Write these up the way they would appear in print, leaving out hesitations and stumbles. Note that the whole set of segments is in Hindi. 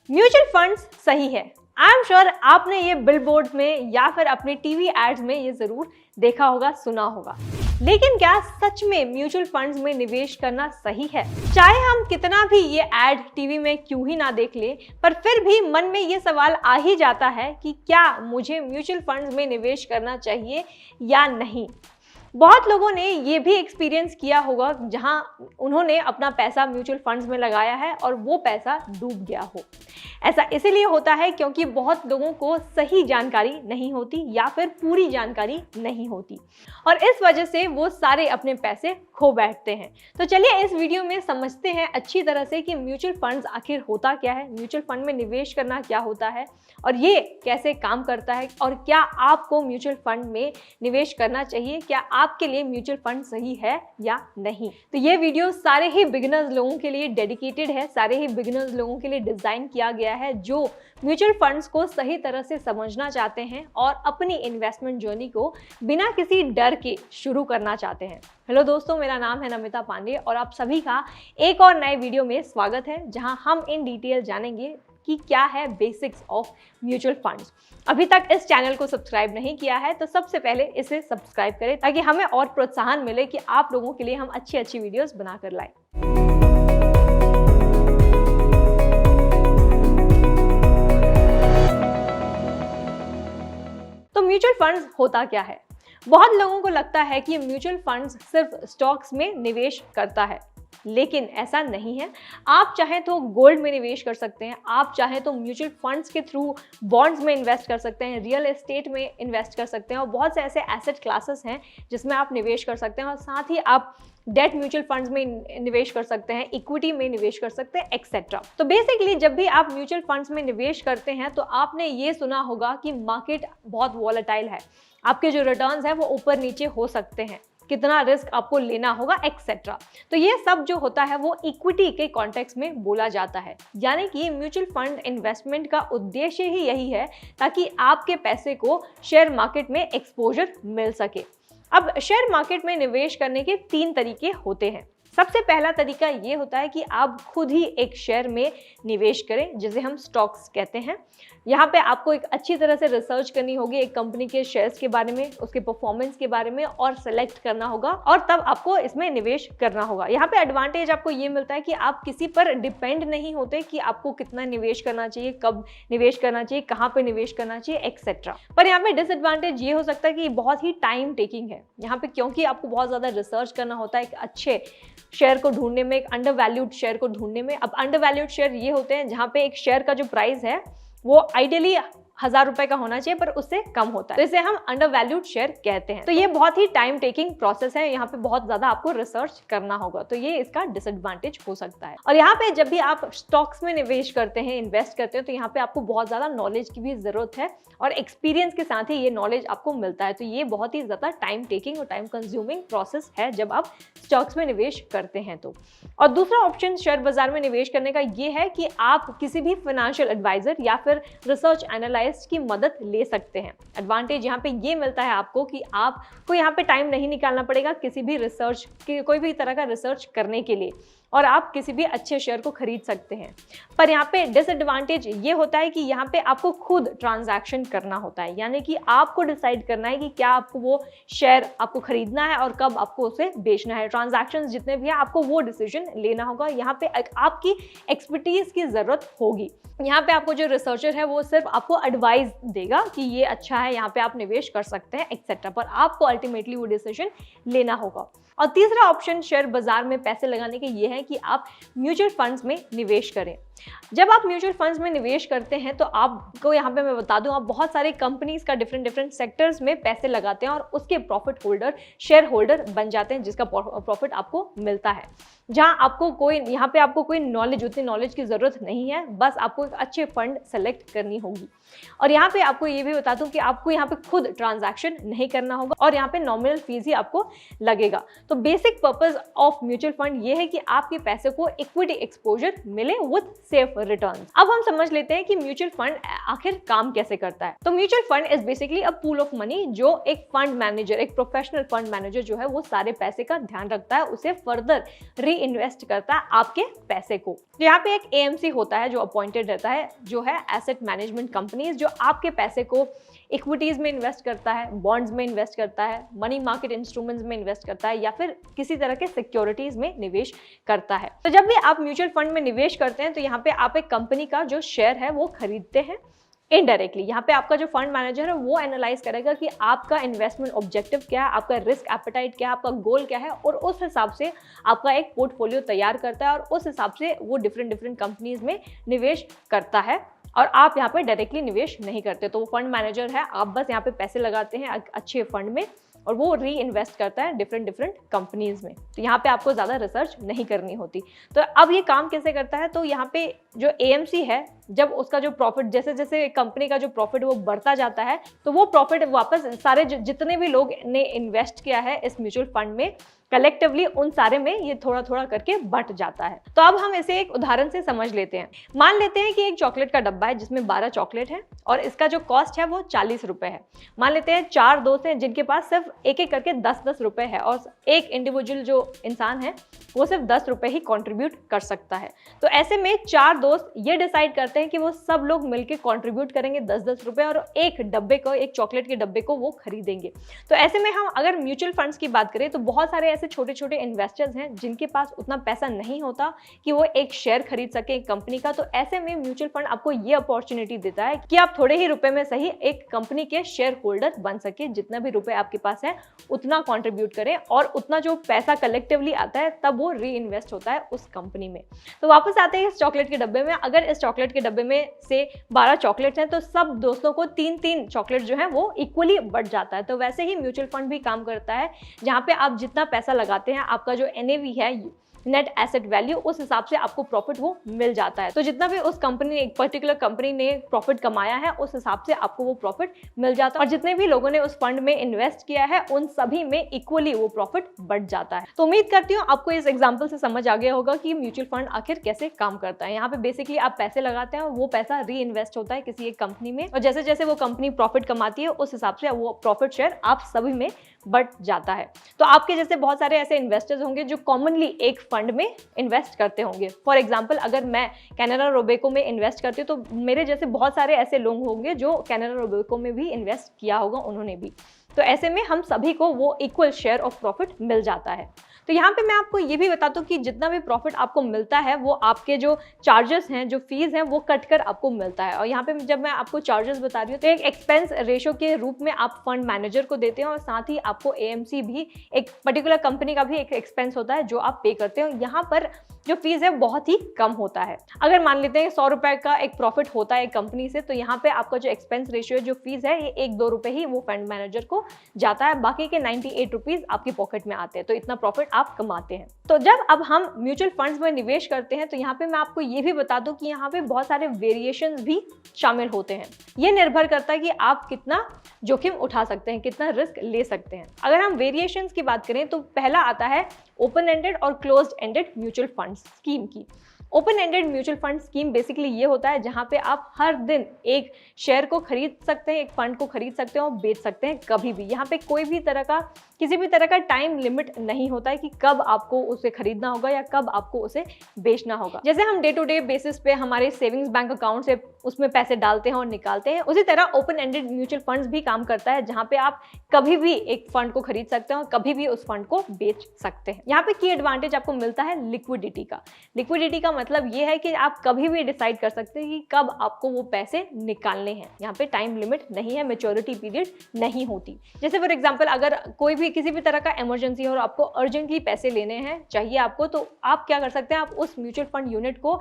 म्यूचुअल फंड्स सही है। आई एम श्योर आपने ये बिलबोर्ड में या फिर अपने टीवी एड्स में ये जरूर देखा होगा, सुना होगा। लेकिन क्या सच में म्यूचुअल फंड्स में निवेश करना सही है? चाहे हम कितना भी ये एड टीवी में क्यों ही ना देख ले, पर फिर भी मन में ये सवाल आ ही जाता है कि क्या मुझे म्यूचुअल फंड्स में निवेश करना चाहिए या नहीं। बहुत लोगों ने ये भी एक्सपीरियंस किया होगा जहां उन्होंने अपना पैसा म्यूचुअल फंड्स में लगाया है और वो पैसा डूब गया हो। ऐसा इसीलिए होता है क्योंकि बहुत लोगों को सही जानकारी नहीं होती या फिर पूरी जानकारी नहीं होती और इस वजह से वो सारे अपने पैसे खो बैठते हैं। तो चलिए इस वीडियो में समझते हैं अच्छी तरह से कि म्यूचुअल फंड्स आखिर होता क्या है, म्यूचुअल फंड में निवेश करना क्या होता है और ये कैसे काम करता है और क्या आपको म्यूचुअल फंड में निवेश करना चाहिए, क्या आपके लिए म्यूचुअल फंड सही है या नहीं। तो ये वीडियो सारे ही बिगिनर्स लोगों के लिए डेडिकेटेड है, सारे ही बिगिनर्स लोगों के लिए डिजाइन किया गया है जो म्यूचुअल फंड्स को सही तरह से समझना चाहते हैं और अपनी इन्वेस्टमेंट जर्नी को बिना किसी डर के शुरू करना चाहते हैं। हेलो दोस्तों, मेरा नाम है नमिता पांडे और आप सभी का एक और नए वीडियो में स्वागत है जहां हम इन डिटेल जानेंगे कि क्या है बेसिक्स ऑफ म्यूचुअल फंड्स। अभी तक इस चैनल को सब्सक्राइब नहीं किया है तो सबसे पहले इसे सब्सक्राइब करें ताकि हमें और प्रोत्साहन मिले कि आप लोगों के लिए हम अच्छी वीडियोस बनाकर लाएं। तो म्यूचुअल फंड्स होता क्या है? बहुत लोगों को लगता है कि म्यूचुअल फंड्स सिर्फ स्टॉक्स में निवेश करता है, लेकिन ऐसा नहीं है। आप चाहे तो गोल्ड में निवेश कर सकते हैं, आप चाहे तो म्यूचुअल फंड्स के थ्रू बॉन्ड्स में इन्वेस्ट कर सकते हैं, रियल एस्टेट में इन्वेस्ट कर सकते हैं और बहुत से ऐसे एसेट क्लासेस हैं जिसमें आप निवेश कर सकते हैं और साथ ही आप डेट म्यूचुअल फंड्स में निवेश कर सकते हैं, इक्विटी में निवेश कर सकते हैं, एक्सेट्रा। तो बेसिकली जब भी आप म्यूचुअल फंड्स में निवेश करते हैं तो आपने ये सुना होगा कि मार्केट बहुत वॉलेटाइल है, आपके जो रिटर्न्स हैं वो ऊपर नीचे हो सकते हैं, कितना रिस्क आपको लेना होगा, एक्सेट्रा। तो ये सब जो होता है वो इक्विटी के कॉन्टेक्स्ट में बोला जाता है, यानी कि म्यूचुअल फंड इन्वेस्टमेंट का उद्देश्य ही यही है ताकि आपके पैसे को शेयर मार्केट में एक्सपोजर मिल सके। अब शेयर मार्केट में निवेश करने के 3 तरीके होते हैं। सबसे पहला तरीका ये होता है कि आप खुद ही एक शेयर में निवेश करें जिसे हम स्टॉक्स कहते हैं। यहाँ पे आपको एक अच्छी तरह से रिसर्च करनी होगी एक कंपनी के शेयर्स के बारे में, उसके परफॉर्मेंस के बारे में और सेलेक्ट करना होगा और तब आपको इसमें निवेश करना होगा। यहाँ पे एडवांटेज आपको ये मिलता है कि आप किसी पर डिपेंड नहीं होते कि आपको कितना निवेश करना चाहिए, कब निवेश करना चाहिए, कहाँ पे निवेश करना चाहिए, एक्सेट्रा। पर यहाँ पे डिसएडवांटेज ये हो सकता है कि बहुत ही टाइम टेकिंग है यहाँ पे, क्योंकि आपको बहुत ज्यादा रिसर्च करना होता है एक अच्छे शेयर को ढूंढने में, एक अंडर वैल्यूड शेयर को ढूंढने में। अब अंडर वैल्यूड शेयर ये होते हैं जहां पे एक शेयर का जो प्राइस है वो आइडियली 1000 रुपए का होना चाहिए पर उससे कम होता है, तो इसे हम अंडर वैल्यूड शेयर कहते हैं। तो ये बहुत ही टाइम टेकिंग प्रोसेस है, यहाँ पे बहुत ज्यादा आपको रिसर्च करना होगा, तो ये इसका डिसएडवांटेज हो सकता है। और यहाँ पे जब भी आप स्टॉक्स में निवेश करते हैं, इन्वेस्ट करते हैं, तो यहाँ पे आपको बहुत ज्यादा नॉलेज की भी जरूरत है और एक्सपीरियंस के साथ ही ये नॉलेज आपको मिलता है। तो ये बहुत ही ज्यादा टाइम टेकिंग और टाइम कंज्यूमिंग प्रोसेस है जब आप स्टॉक्स में निवेश करते हैं तो। और दूसरा ऑप्शन शेयर बाजार में निवेश करने का ये है कि आप किसी भी फाइनेंशियल एडवाइजर या फिर रिसर्च एनालिस्ट की मदद ले सकते हैं। एडवांटेज यहाँ पे ये मिलता है आपको कि आपको यहाँ पे टाइम नहीं निकालना पड़ेगा किसी भी रिसर्च, कोई भी तरह का रिसर्च करने के लिए, और आप किसी भी अच्छे शेयर को खरीद सकते हैं। पर यहाँ पे डिसएडवांटेज ये होता है कि यहाँ पे आपको खुद ट्रांजैक्शन करना होता है, यानी कि आपको डिसाइड करना है कि क्या आपको वो शेयर आपको खरीदना है और कब आपको उसे बेचना है। ट्रांजैक्शंस जितने भी हैं आपको वो डिसीजन लेना होगा, यहाँ पे आपकी एक्सपर्टीज की जरूरत होगी। यहाँ पे आपको जो रिसर्चर है वो सिर्फ आपको एडवाइस देगा कि ये अच्छा है, यहाँ पे आप निवेश कर सकते हैं, एक्सेट्रा, पर आपको अल्टीमेटली वो डिसीजन लेना होगा। और तीसरा ऑप्शन शेयर बाजार में पैसे लगाने के ये है कि आप म्यूचुअल फंड्स में निवेश करें। जब आप म्यूचुअल फंड्स में निवेश करते हैं तो आपको यहाँ पे मैं बता दूं, आप बहुत सारे कंपनीज का डिफरेंट सेक्टर्स में पैसे लगाते हैं और उसके प्रॉफिट होल्डर, शेयर होल्डर बन जाते हैं जिसका प्रॉफिट आपको मिलता है। जहां आपको यहाँ पे आपको कोई नॉलेज, उतनी नॉलेज की जरूरत नहीं है, बस आपको एक अच्छे फंड सेलेक्ट करनी होगी। और यहाँ पे आपको ये भी बता दूं कि आपको यहाँ पे खुद ट्रांजैक्शन नहीं करना होगा और यहाँ पे नॉमिनल फीस ही आपको लगेगा। तो basic purpose of mutual fund ये है कि आपके पैसे को इक्विटी एक्सपोजर मिले विद सेफ रिटर्न। अब हम समझ लेते हैं कि म्यूचुअल फंड आखिर काम कैसे करता है। तो mutual fund is basically a pool of money, जो एक फंड मैनेजर, एक प्रोफेशनल फंड मैनेजर जो है वो सारे पैसे का ध्यान रखता है, उसे फर्दर री इन्वेस्ट करता है आपके पैसे को। तो यहाँ पे एक एएमसी होता है जो अपॉइंटेड रहता है, जो है एसेट मैनेजमेंट कंपनीज, जो आपके पैसे को इक्विटीज में इन्वेस्ट करता है, बॉन्ड्स में इन्वेस्ट करता है, मनी मार्केट इंस्ट्रूमेंट्स में इन्वेस्ट करता है, या फिर किसी तरह के सिक्योरिटीज में निवेश करता है। तो जब भी आप म्यूचुअल फंड में निवेश करते हैं तो यहाँ पे आप एक कंपनी का जो शेयर है वो खरीदते हैं इनडायरेक्टली। यहाँ पे आपका जो फंड मैनेजर है वो एनालाइज करेगा कि आपका इन्वेस्टमेंट ऑब्जेक्टिव क्या है, आपका रिस्क एपेटाइट क्या है, आपका गोल क्या है, और उस हिसाब से आपका एक पोर्टफोलियो तैयार करता है और उस हिसाब से वो डिफरेंट कंपनीज में निवेश करता है। और आप यहाँ पे डायरेक्टली निवेश नहीं करते, तो वो फंड मैनेजर है, आप बस यहाँ पे पैसे लगाते हैं अच्छे फंड में और वो री इन्वेस्ट करता है डिफरेंट कंपनीज में। तो यहाँ पे आपको ज़्यादा रिसर्च नहीं करनी होती। तो अब ये काम कैसे करता है, तो यहाँ पे जो एएमसी है, जब उसका जो प्रॉफिट, जैसे जैसे कंपनी का जो प्रॉफिट वो बढ़ता जाता है, तो वो प्रॉफिट वापस सारे जितने भी लोग ने इन्वेस्ट किया है इस म्यूचुअल फंड में, कलेक्टिवली उन सारे में ये थोड़ा थोड़ा करके बंट जाता है। तो अब हम इसे एक उदाहरण से समझ लेते हैं। मान लेते हैं कि एक चॉकलेट का डब्बा है जिसमें 12 चॉकलेट है और इसका जो कॉस्ट है वो 40 रुपए है। मान लेते हैं 4 दोस्त हैं जिनके पास सिर्फ एक एक करके 10-10 रुपए है और एक इंडिविजुअल जो इंसान है वो सिर्फ 10 रुपए ही कॉन्ट्रीब्यूट कर सकता है। तो ऐसे में 4 दोस्त ये डिसाइड करते हैं कि वो सब लोग मिलकर कॉन्ट्रीब्यूट करेंगे 10-10 रुपए और एक डब्बे को, एक चॉकलेट के डब्बे को वो खरीदेंगे। तो ऐसे में हम अगर म्यूचुअल फंड्स की बात करें तो बहुत सारे ऐसे छोटे छोटे इन्वेस्टर्स हैं जिनके पास उतना पैसा नहीं होता कि वो एक शेयर खरीद सके एक कंपनी का। तो ऐसे में म्यूचुअल फंड आपको ये अपॉर्चुनिटी देता है कि आप थोड़े ही रुपए में सही एक कंपनी के शेयर होल्डर बन सके। जितना भी रुपए आपके पास है उतना कंट्रीब्यूट करें और उतना जो पैसा कलेक्टिवली आता है तब वो री इन्वेस्ट होता है उस कंपनी में। तो वापस आते हैं इस चॉकलेट के डब्बे में। अगर इस चॉकलेट के डब्बे में से 12 चॉकलेट हैं तो सब दोस्तों को 3-3 चॉकलेट जो है वो इक्वली बढ़ जाता है। तो वैसे ही म्यूचुअल फंड भी काम करता है, जहां पे आप जितना पैसा लगाते हैं, आपका जो NAV है, नेट एसेट वैल्यू, उस हिसाब से आपको प्रॉफिट वो मिल जाता है। तो जितना भी उस कंपनी, एक पर्टिकुलर कंपनी ने प्रॉफिट कमाया है उस हिसाब से आपको वो प्रॉफिट मिल जाता है और जितने भी लोगों ने उस फंड में इन्वेस्ट किया है उन सभी में इक्वली वो प्रॉफिट बढ़ जाता है। तो उम्मीद करती हूँ आपको इस एग्जांपल से समझ आ गया होगा कि म्यूचुअल फंड आखिर कैसे काम करता है। यहाँ पे बेसिकली आप पैसे लगाते हैं और वो पैसा री इन्वेस्ट होता है किसी एक कंपनी में और जैसे जैसे वो कंपनी प्रॉफिट कमाती है उस हिसाब से वो प्रॉफिट शेयर आप सभी में बढ़ जाता है। तो आपके जैसे बहुत सारे ऐसे इन्वेस्टर्स होंगे जो कॉमनली एक फंड में इन्वेस्ट करते होंगे। फॉर एग्जांपल अगर मैं कैनरा रोबेको में इन्वेस्ट करती हूँ तो मेरे जैसे बहुत सारे ऐसे लोग होंगे जो कैनरा रोबेको में भी इन्वेस्ट किया होगा उन्होंने भी। तो ऐसे में हम सभी को वो इक्वल शेयर ऑफ प्रॉफिट मिल जाता है। तो यहाँ पे मैं आपको ये भी बता दूं कि जितना भी प्रॉफिट आपको मिलता है वो आपके जो चार्जेस हैं, जो फीस हैं, वो कट कर आपको मिलता है। और यहाँ पे जब मैं आपको चार्जेस बता रही हूँ तो एक एक्सपेंस रेशो के रूप में आप फंड मैनेजर को देते हैं और साथ ही आपको एएमसी भी, एक पर्टिकुलर कंपनी का भी एक एक्सपेंस होता है जो आप पे करते हो। यहाँ पर जो फीस है बहुत ही कम होता है। अगर मान लेते हैं 100 रुपए का एक प्रॉफिट होता है एक कंपनी से, तो यहाँ पे आपका जो एक्सपेंस रेशियो, जो फीस है, ये 1-2 रुपए ही वो फंड मैनेजर को जाता है, बाकी के 98 रुपीज आपकी पॉकेट में आते हैं। तो इतना प्रॉफिट आप कमाते हैं। तो जब अब हम म्यूचुअल फंड्स में निवेश करते हैं तो यहाँ पे मैं आपको ये भी बता दूं कि यहाँ पे बहुत सारे वेरिएशंस भी शामिल होते हैं। ये निर्भर करता है कि आप कितना जोखिम उठा सकते हैं, कितना रिस्क ले सकते हैं। अगर हम वेरिएशंस की बात करें तो पहला आता है ओपन एंडेड और closed ended mutual fund scheme की। Open ended mutual fund scheme basically ये होता है जहां पे आप हर दिन एक शेयर को खरीद सकते हैं, एक फंड को खरीद सकते हैं और बेच सकते हैं कभी भी। यहाँ पे कोई भी तरह का, किसी भी तरह का टाइम लिमिट नहीं होता है कि कब आपको उसे खरीदना होगा या कब आपको उसे बेचना होगा। जैसे हम डे टू डे बेसिस पे हमारे सेविंग्स बैंक अकाउंट से उसमें पैसे डालते हैं और निकालते हैं, उसी तरह ओपन एंडेड म्यूचुअल फंड्स भी काम करता है जहां पे आप कभी भी एक फंड को खरीद सकते हैं और कभी भी उस फंड को बेच सकते हैं। यहाँ पे की एडवांटेज आपको मिलता है लिक्विडिटी का। लिक्विडिटी का मतलब ये है कि आप कभी भी डिसाइड कर सकते हैं कि कब आपको वो पैसे निकालने हैं। यहाँ पे टाइम लिमिट नहीं है, मैच्योरिटी पीरियड नहीं होती। जैसे फॉर एग्जांपल अगर कोई भी किसी भी तरह का इमरजेंसी हो और आपको अर्जेंटली पैसे लेने हैं, चाहिए आपको, तो आप क्या कर सकते हैं, आप उस म्यूचुअल फंड यूनिट को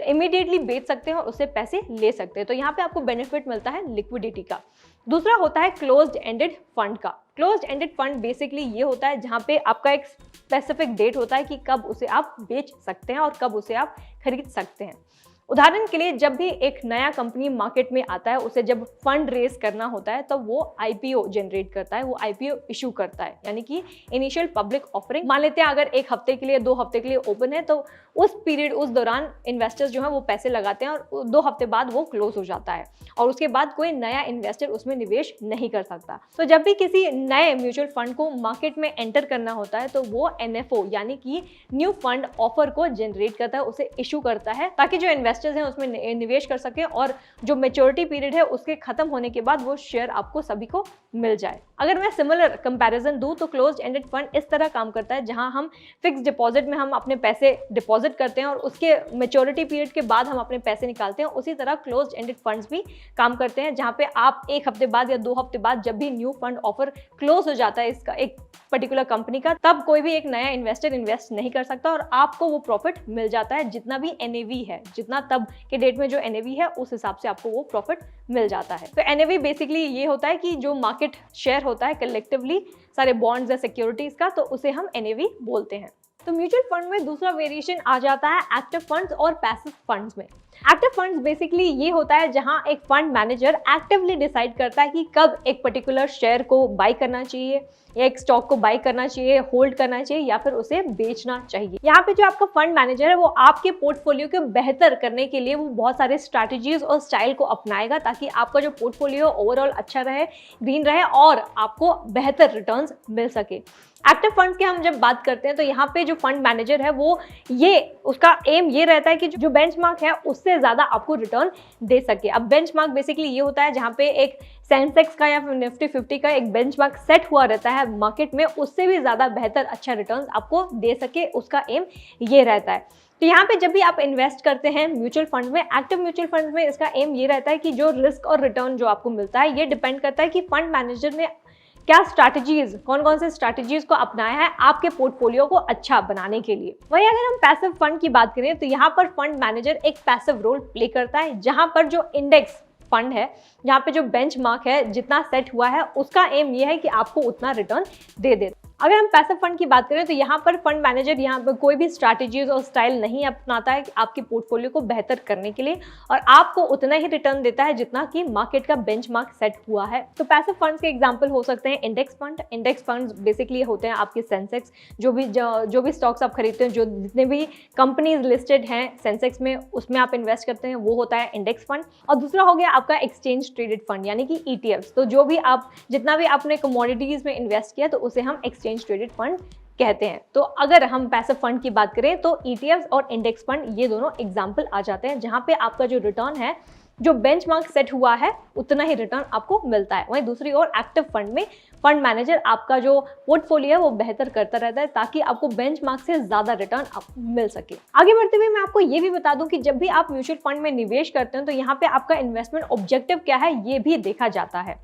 इमीडिएटली बेच सकते हैं और उससे पैसे ले सकते हैं। तो यहाँ पे आपको बेनिफिट मिलता है लिक्विडिटी का। दूसरा होता है क्लोज्ड एंडेड फंड का। क्लोज्ड एंडेड फंड बेसिकली ये होता है जहाँ पे आपका एक स्पेसिफिक डेट होता है कि कब उसे आप बेच सकते हैं और कब उसे आप खरीद सकते हैं। उदाहरण के लिए जब भी एक नया कंपनी मार्केट में आता है, उसे जब फंड रेज करना होता है तो वो आईपीओ जनरेट करता है, वो आईपीओ इशू करता है, यानी कि इनिशियल पब्लिक ऑफरिंग। मान लेते हैं अगर 1 हफ्ते के लिए 2 हफ्ते के लिए ओपन है, तो उस पीरियड उस दौरान इन्वेस्टर्स जो है वो पैसे लगाते हैं और 2 हफ्ते बाद वो क्लोज हो जाता है और उसके बाद कोई नया इन्वेस्टर उसमें निवेश नहीं कर सकता। तो जब भी किसी नए म्यूचुअल फंड को मार्केट में एंटर करना होता है तो वो एनएफओ यानी कि न्यू फंड ऑफर को जनरेट करता है, उसे इशू करता है ताकि जो इन्वेस्टर्स हैं उसमें निवेश कर सके और जो मैच्योरिटी पीरियड है उसके खत्म होने के बाद वो शेयर आपको सभी को मिल जाए। अगर मैं सिमिलर कंपैरिजन दूं तो क्लोज्ड एंडेड फंड इस तरह काम करता है जहां हम फिक्स डिपॉजिट में हम अपने पैसे डिपॉजिट करते हैं और उसके मैच्योरिटी पीरियड के बाद हम अपने पैसे निकालते हैं। उसी तरह क्लोज्ड एंडेड फंड्स भी काम करते हैं जहां पे आप 1 हफ्ते बाद या 2 हफ्ते बाद जब भी न्यू फंड ऑफर क्लोज हो जाता है इसका एक पर्टिकुलर कंपनी का, तब कोई भी एक नया इन्वेस्टर इन्वेस्ट नहीं कर सकता और आपको वो प्रॉफिट मिल जाता है। जितना भी एनएवी है, जितना तब के डेट में जो एनएवी है उस हिसाब से आपको वो प्रॉफिट मिल जाता है। तो एनएवी बेसिकली ये होता है कि जो मार्केट शेयर होता है कलेक्टिवली सारे बॉन्ड्स या सिक्योरिटीज का, तो उसे हम एनएवी बोलते हैं। तो म्यूचुअल फंड में दूसरा वेरिएशन आ जाता है एक्टिव फंड्स और पैसिव फंड्स में। एक्टिव फंड्स बेसिकली ये होता है जहां एक फंड मैनेजर एक्टिवली डिसाइड करता है कि कब एक पर्टिकुलर शेयर को बाय करना चाहिए या एक स्टॉक को बाय करना चाहिए, होल्ड करना चाहिए या फिर उसे बेचना चाहिए। यहाँ पे जो आपका फंड मैनेजर है वो आपके पोर्टफोलियो को बेहतर करने के लिए वो बहुत सारे स्ट्रैटेजीज और स्टाइल को अपनाएगा ताकि आपका जो पोर्टफोलियो ओवरऑल अच्छा रहे, ग्रीन रहे और आपको बेहतर रिटर्न्स मिल सके। एक्टिव फंड्स की हम जब बात करते हैं तो यहाँ पे जो फंड मैनेजर है वो उसका एम ये रहता है कि जो बेंचमार्क है उससे ज्यादा आपको रिटर्न दे सके। अब बेंचमार्क बेसिकली ये होता है जहाँ पे एक सेंसेक्स का या फिर निफ्टी 50 का एक बेंचमार्क सेट हुआ रहता है मार्केट में, उससे भी ज्यादा बेहतर अच्छा रिटर्न आपको दे सके, उसका एम ये रहता है। तो यहाँ पे जब भी आप इन्वेस्ट करते हैं म्यूचुअल फंड में, एक्टिव म्यूचुअल फंड में, इसका एम ये रहता है कि जो रिस्क और रिटर्न जो आपको मिलता है ये डिपेंड करता है कि फंड मैनेजर ने क्या स्ट्रैटेजीज, कौन कौन से स्ट्रैटेजीज को अपनाया है आपके पोर्टफोलियो को अच्छा बनाने के लिए। वहीं अगर हम पैसिव फंड की बात करें तो यहाँ पर फंड मैनेजर एक पैसिव रोल प्ले करता है जहां पर जो इंडेक्स फंड है, जहाँ पे जो बेंचमार्क है जितना सेट हुआ है उसका एम ये है कि आपको उतना रिटर्न दे दे। अगर हम पैसिव फंड की बात करें तो यहाँ पर फंड मैनेजर यहाँ पर कोई भी स्ट्रैटेजीज और स्टाइल नहीं अपनाता है कि आपके पोर्टफोलियो को बेहतर करने के लिए और आपको उतना ही रिटर्न देता है जितना कि मार्केट का बेंचमार्क सेट हुआ है। तो पैसिव फंड्स के एग्जांपल हो सकते हैं index fund. Index funds basically होते हैं आपके सेंसेक्स, जो भी स्टॉक्स आप खरीदते हैं, जो जितने भी कंपनीज लिस्टेड हैं सेंसेक्स में, उसमें आप इन्वेस्ट करते हैं, वो होता है इंडेक्स फंड। और दूसरा हो गया आपका एक्सचेंज ट्रेडेड फंड यानी कि ईटीएफ्स। तो जो भी आप जितना भी आपने कमोडिटीज में इन्वेस्ट किया तो उसे हम एक्सचेंज ट्रेडेड फंड कहते हैं। तो अगर हम पैसिव फंड की बात करें तो ईटीएफ्स और इंडेक्स फंड ये दोनों एग्जांपल आ जाते हैं जहां पे आपका जो रिटर्न है, जो बेंचमार्क सेट हुआ है उतना ही रिटर्न आपको मिलता है। वहीं दूसरी ओर एक्टिव फंड में फंड मैनेजर आपका जो पोर्टफोलियो है वो बेहतर करता रहता है ताकि आपको बेंचमार्क से ज्यादा रिटर्न आपको मिल सके। आगे बढ़ते हुए मैं आपको ये भी बता दूं कि जब भी आप म्यूचुअल फंड में निवेश करते हैं तो यहाँ पे आपका इन्वेस्टमेंट ऑब्जेक्टिव क्या है ये भी देखा जाता है।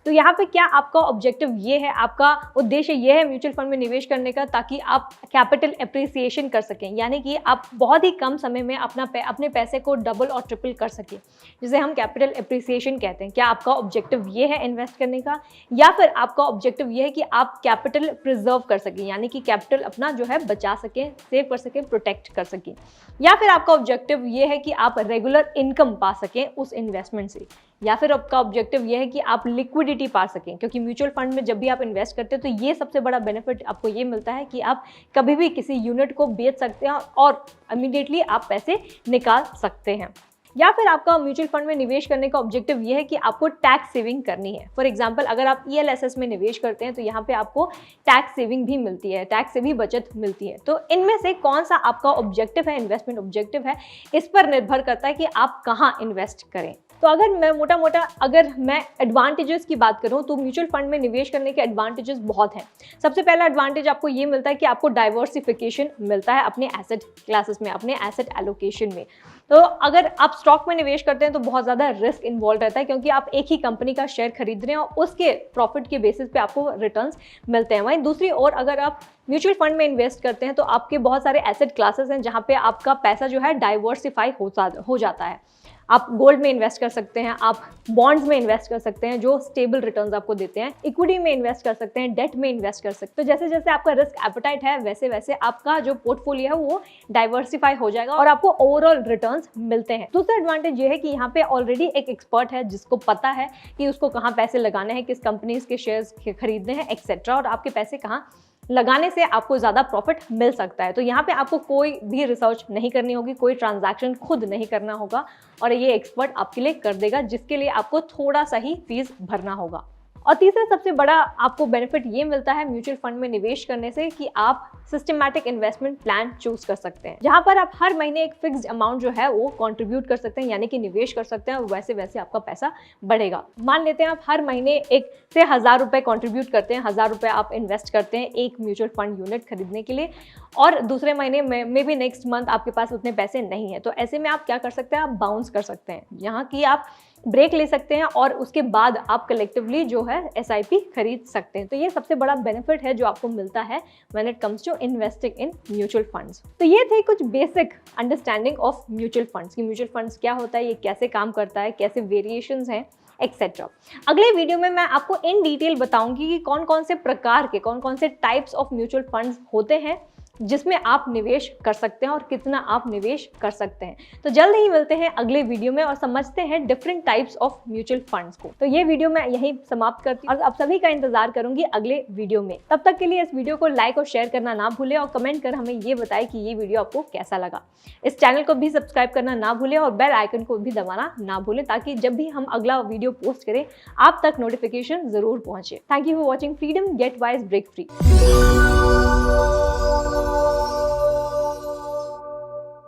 तो यहाँ पे क्या आपका ऑब्जेक्टिव ये है, आपका उद्देश्य ये है म्यूचुअल फंड में निवेश करने का ताकि आप कैपिटल एप्रिसिएशन कर सकें, यानी कि आप बहुत ही कम समय में अपने पैसे को डबल और ट्रिपल कर सकें, जिसे हम कैपिटल एप्रिसिएशन कहते हैं। क्या आपका ऑब्जेक्टिव ये है इन्वेस्ट करने का, या फिर आपका ऑब्जेक्टिव ये है कि आप कैपिटल प्रिजर्व कर सकें, यानी कि कैपिटल अपना जो है बचा सकें, सेव कर सकें, प्रोटेक्ट कर सकें, या फिर आपका ऑब्जेक्टिव ये है कि आप रेगुलर इनकम पा सकें उस इन्वेस्टमेंट से, या फिर आपका ऑब्जेक्टिव ये है कि आप लिक्विडिटी पा सकें। क्योंकि म्यूचुअल फंड में जब भी आप इन्वेस्ट करते हैं तो ये सबसे बड़ा बेनिफिट आपको ये मिलता है कि आप कभी भी किसी यूनिट को बेच सकते हैं और इमीडिएटली आप पैसे निकाल सकते हैं। या फिर आपका म्यूचुअल फंड में निवेश करने का ऑब्जेक्टिव ये है कि आपको टैक्स सेविंग करनी है। फॉर एग्जांपल अगर आप ELSS में निवेश करते हैं तो यहाँ पे आपको टैक्स सेविंग भी मिलती है, टैक्स से भी बचत मिलती है। तो इनमें से कौन सा आपका ऑब्जेक्टिव है, इन्वेस्टमेंट ऑब्जेक्टिव है, इस पर निर्भर करता है कि आप कहाँ इन्वेस्ट करें। तो अगर मैं एडवांटेजेस की बात करूं तो म्यूचुअल फंड में निवेश करने के एडवांटेजेस बहुत हैं। सबसे पहला एडवांटेज आपको ये मिलता है कि आपको डाइवर्सिफिकेशन मिलता है अपने एसेट क्लासेस में, अपने एसेट एलोकेशन में। तो अगर आप स्टॉक में निवेश करते हैं तो बहुत ज़्यादा रिस्क इन्वॉल्व रहता है क्योंकि आप एक ही कंपनी का शेयर खरीद रहे हैं और उसके प्रॉफिट के बेसिस पे आपको रिटर्न्स मिलते हैं। वहीं दूसरी ओर अगर आप म्यूचुअल फंड में इन्वेस्ट करते हैं तो आपके बहुत सारे एसेट क्लासेस हैं जहाँ पे आपका पैसा जो है डाइवर्सिफाई हो जाता है। आप गोल्ड में इन्वेस्ट कर सकते हैं, आप बॉन्ड्स में इन्वेस्ट कर सकते हैं जो स्टेबल रिटर्न्स आपको देते हैं, इक्विटी में इन्वेस्ट कर सकते हैं, डेट में इन्वेस्ट कर सकते हैं। तो जैसे जैसे आपका रिस्क एपेटाइट है वैसे वैसे आपका जो पोर्टफोलियो है वो डाइवर्सिफाई हो जाएगा और आपको ओवरऑल रिटर्न्स मिलते हैं। दूसरा एडवांटेज ये है कि यहाँ पे ऑलरेडी एक एक्सपर्ट है जिसको पता है कि उसको कहाँ पैसे लगाने हैं, किस कंपनीज के शेयर्स खरीदने हैं एक्सेट्रा, और आपके पैसे कहाँ लगाने से आपको ज़्यादा प्रॉफिट मिल सकता है। तो यहाँ पे आपको कोई भी रिसर्च नहीं करनी होगी, कोई ट्रांजैक्शन खुद नहीं करना होगा और ये एक्सपर्ट आपके लिए कर देगा, जिसके लिए आपको थोड़ा सा ही फीस भरना होगा। और तीसरा सबसे बड़ा आपको बेनिफिट ये मिलता है म्यूचुअल फंड में निवेश करने से कि आप सिस्टमैटिक इन्वेस्टमेंट प्लान चूज कर सकते हैं, जहां पर आप हर महीने एक फिक्स्ड अमाउंट जो है वो कंट्रीब्यूट कर सकते हैं, यानी कि निवेश कर सकते हैं, और वैसे वैसे आपका पैसा बढ़ेगा। मान लेते हैं आप हर महीने एक से 1000 रुपए कॉन्ट्रीब्यूट करते हैं, 1000 रुपए आप इन्वेस्ट करते हैं एक म्यूचुअल फंड यूनिट खरीदने के लिए, और दूसरे महीने में भी नेक्स्ट मंथ आपके पास उतने पैसे नहीं है। तो ऐसे में आप क्या कर सकते हैं, आप बाउंस कर सकते हैं, यहाँ की आप ब्रेक ले सकते हैं और उसके बाद आप कलेक्टिवली जो है SIP खरीद सकते हैं। तो ये सबसे बड़ा बेनिफिट है जो आपको मिलता है when it comes to investing in mutual funds. तो ये थे कुछ basic understanding of mutual funds कि म्यूचुअल फंड्स क्या होता है, ये कैसे काम करता है, कैसे वेरिएशंस हैं एक्सेट्रा। अगले वीडियो में मैं आपको इन डिटेल बताऊंगी कि कौन कौन से प्रकार के, कौन कौन से टाइप्स ऑफ म्यूचुअल फंड्स होते हैं जिसमें आप निवेश कर सकते हैं और कितना आप निवेश कर सकते हैं। तो जल्द ही मिलते हैं अगले वीडियो में और समझते हैं different types of mutual funds को। तो ये वीडियो मैं यहीं समाप्त करती हूँ और आप सभी का इंतजार करूंगी अगले वीडियो में। तब तक के लिए इस वीडियो को लाइक और शेयर करना ना भूलें और कमेंट कर हमें ये बताएं कि ये वीडियो आपको कैसा लगा। इस चैनल को भी सब्सक्राइब करना ना भूलें और बेल आइकन को भी दबाना ना भूलें, ताकि जब भी हम अगला वीडियो पोस्ट करें आप तक नोटिफिकेशन जरूर पहुंचे। Thank you for watching freedom gate wise break free.